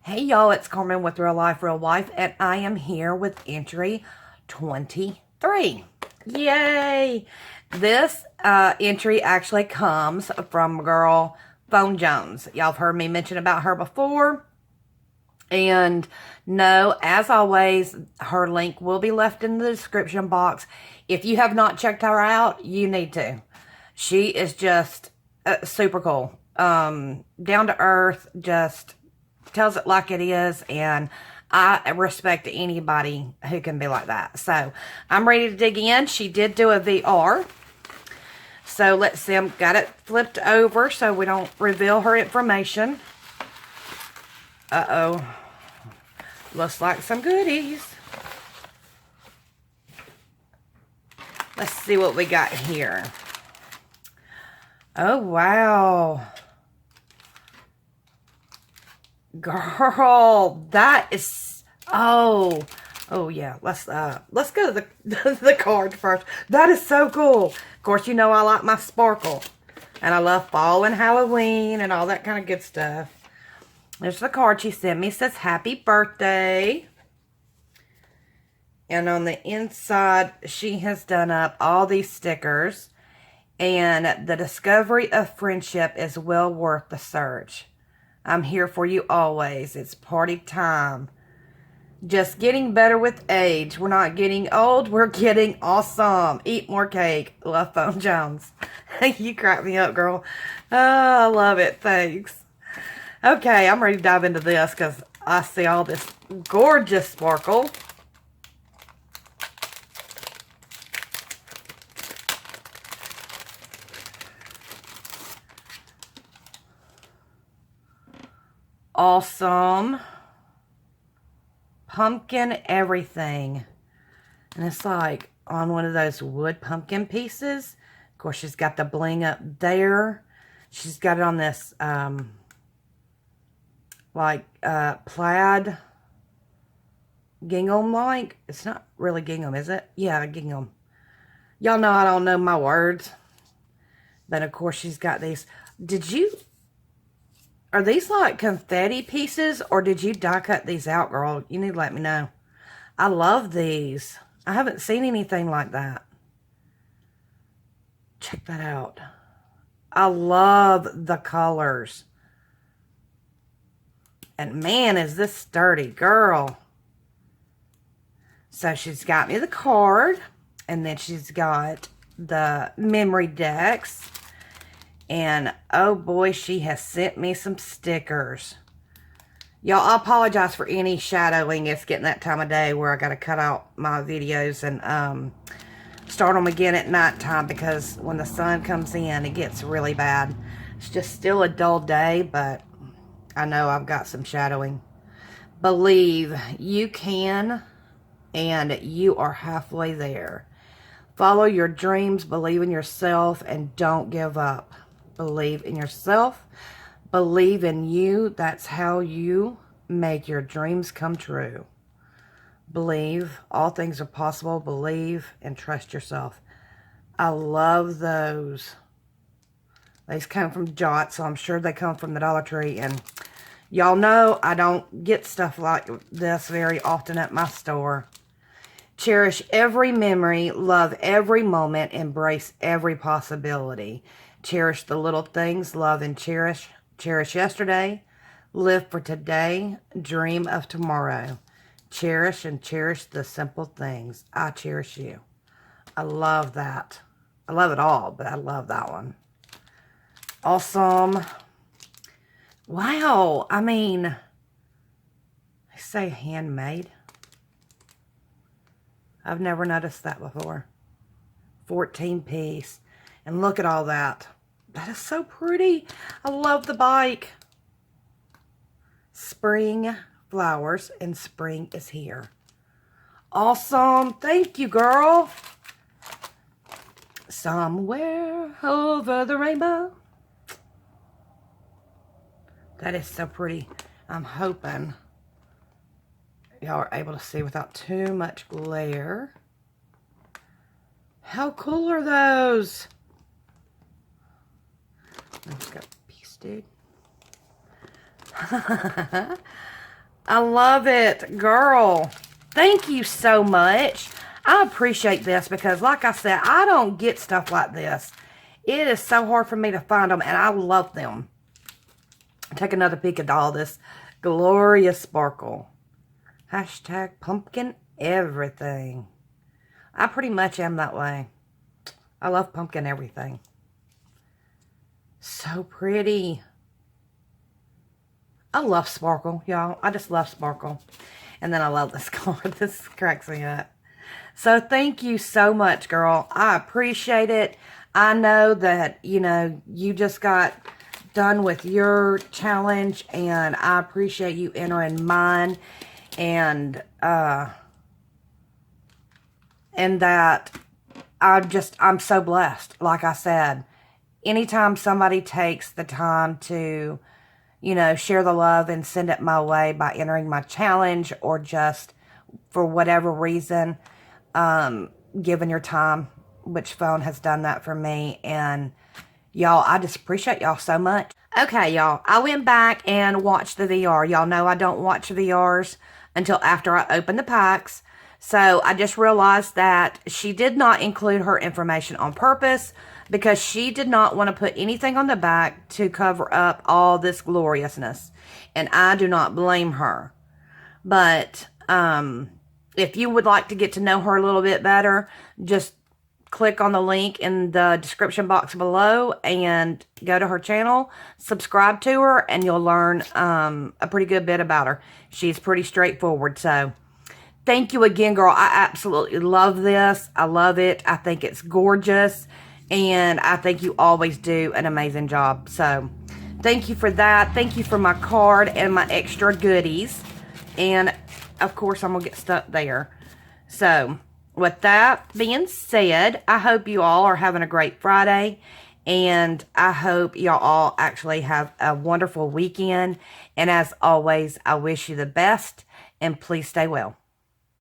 Hey y'all, it's Carmen with Real Life, Real Life, and I am here with entry 23. Yay! This entry actually comes from girl Phone Jones. Y'all have heard me mention about her before. And no, as always, her link will be left in the description box. If you have not checked her out, you need to. She is just super cool. Down to earth, just tells it like it is, and I respect anybody who can be like that. So I'm ready to dig in. She did do a VR. So let's see, I've got it flipped over so we don't reveal her information. Uh-oh. Looks like some goodies. Let's see what we got here. Oh, wow. Girl, that is, oh yeah. Let's go to the the card first. That is so cool. Of course, you know I like my sparkle, and I love fall and Halloween and all that kind of good stuff. There's the card she sent me. It says happy birthday, and on the inside she has done up all these stickers, and the discovery of friendship is well worth the search. I'm here for you always. It's party time. Just getting better with age. We're not getting old. We're getting awesome. Eat more cake. Love, Phone Jones. You crack me up, girl. Oh, I love it. Thanks. Okay, I'm ready to dive into this because I see all this gorgeous sparkle. Awesome. Pumpkin everything. And it's like on one of those wood pumpkin pieces. Of course, she's got the bling up there. She's got it on this plaid gingham like. It's not really gingham, is it? Yeah, gingham. Y'all know I don't know my words. But of course, she's got these. Are these like confetti pieces, or did you die cut these out, girl? You need to let me know. I love these. I haven't seen anything like that. Check that out. I love the colors. And man, is this sturdy, girl. So she's got me the card, and then she's got the memory decks. And, oh boy, she has sent me some stickers. Y'all, I apologize for any shadowing. It's getting that time of day where I got to cut out my videos and start them again at nighttime, because when the sun comes in, it gets really bad. It's just still a dull day, but I know I've got some shadowing. Believe you can, and you are halfway there. Follow your dreams, believe in yourself, and don't give up. Believe in yourself. Believe in you. That's how you make your dreams come true. Believe all things are possible. Believe and trust yourself. I love those. These come from Jot, so I'm sure they come from the Dollar Tree. And y'all know I don't get stuff like this very often at my store. Cherish every memory, love every moment, embrace every possibility. Cherish the little things, love and cherish. Cherish yesterday, live for today, dream of tomorrow. Cherish and cherish the simple things. I cherish you. I love that. I love it all, but I love that one. Awesome. Wow. I mean, they say handmade. I've never noticed that before. 14 piece. And look at all that. That is so pretty. I love the bike. Spring flowers, and spring is here. Awesome. Thank you, girl. Somewhere over the rainbow. That is so pretty. I'm hoping y'all are able to see without too much glare. How cool are those? I just got a piece, dude. I love it, girl. Thank you so much. I appreciate this because, like I said, I don't get stuff like this. It is so hard for me to find them, and I love them. Take another peek at all this glorious sparkle. Hashtag pumpkin everything. I pretty much am that way. I love pumpkin everything. So pretty. I love sparkle, y'all. I just love sparkle. And then I love this card. This cracks me up. So thank you so much, girl. I appreciate it. I know that, you know, you just got done with your challenge, and I appreciate you entering mine. And that I'm so blessed. Like I said, anytime somebody takes the time to, you know, share the love and send it my way by entering my challenge, or just for whatever reason, giving your time, which Phone has done that for me. And y'all, I just appreciate y'all so much. Okay, y'all, I went back and watched the VR. Y'all know I don't watch VRs until after I open the packs. So I just realized that she did not include her information on purpose, because she did not want to put anything on the back to cover up all this gloriousness. And I do not blame her. But if you would like to get to know her a little bit better, just click on the link in the description box below and go to her channel, subscribe to her, and you'll learn a pretty good bit about her. She's pretty straightforward. So thank you again, girl. I absolutely love this. I love it. I think it's gorgeous. And I think you always do an amazing job. So thank you for that. Thank you for my card and my extra goodies. And of course, I'm going to get stuck there. So with that being said, I hope you all are having a great Friday. And I hope y'all all actually have a wonderful weekend. And as always, I wish you the best. And please stay well.